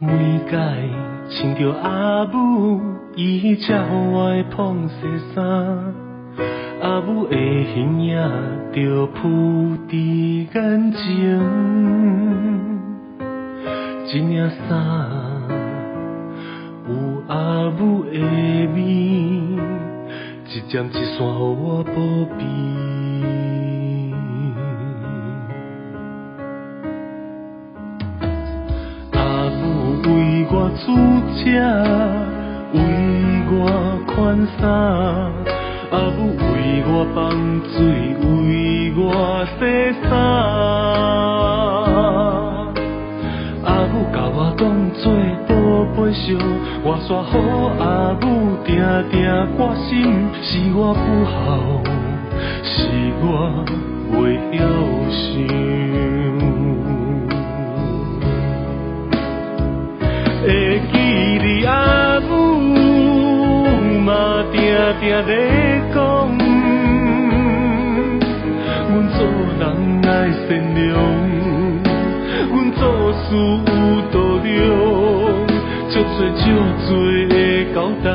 每摆穿着阿母伊才我的碰西衫，阿母的形影就浮伫眼前，一领衫有阿母的面，一针一线予我保庇。为我煮食，为我款衫，阿母为我放水，为我洗衫。阿母甲我当作宝贝烧，我煞予阿母定定挂心，是我不孝，是我袂晓想。会记你阿母嘛定定咧讲，阮做人爱善良，阮做事有道量，足多的交代，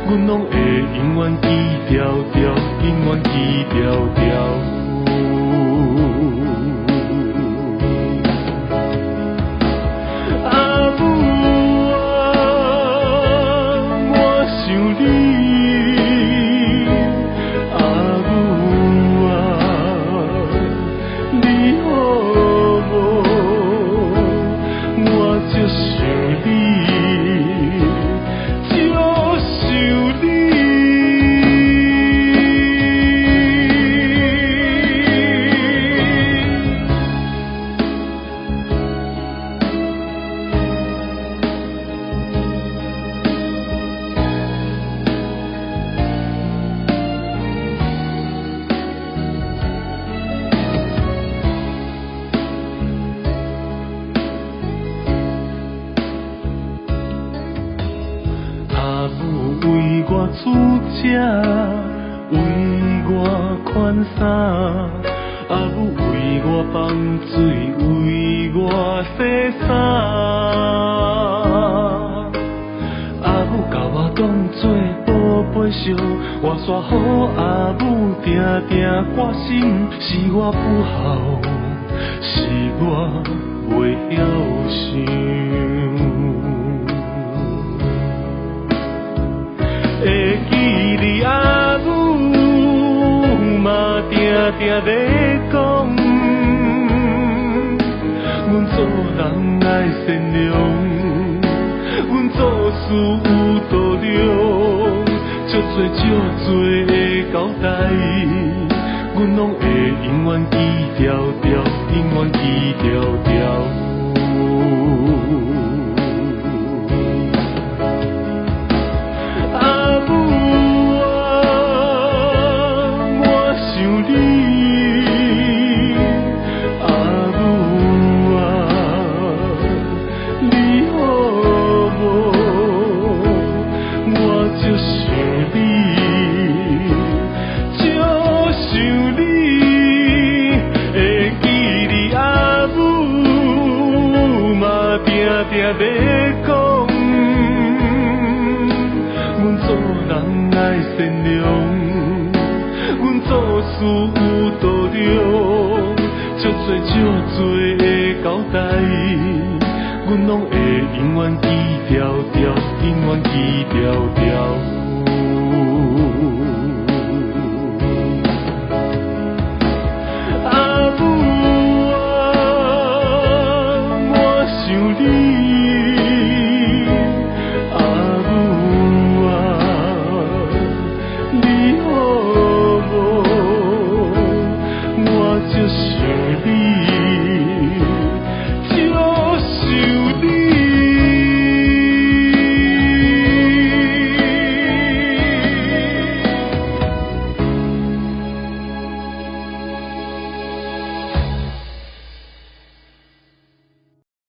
阮拢会永远记条条，永远记条条。为我煮食，为我款衫，阿母为我放水，为我洗衫。阿母甲我当作宝贝烧，我煞予阿母定定挂心，是我不孝，是我袂晓想。会记你阿母嘛定定咧讲，阮做人爱善良，阮做事有道量，足多的交代，阮拢会永远记条条，永远记条条。定咧讲，阮做人爱善良，阮做事有道量，足多的交代，阮拢会永远记条条，永远记条条。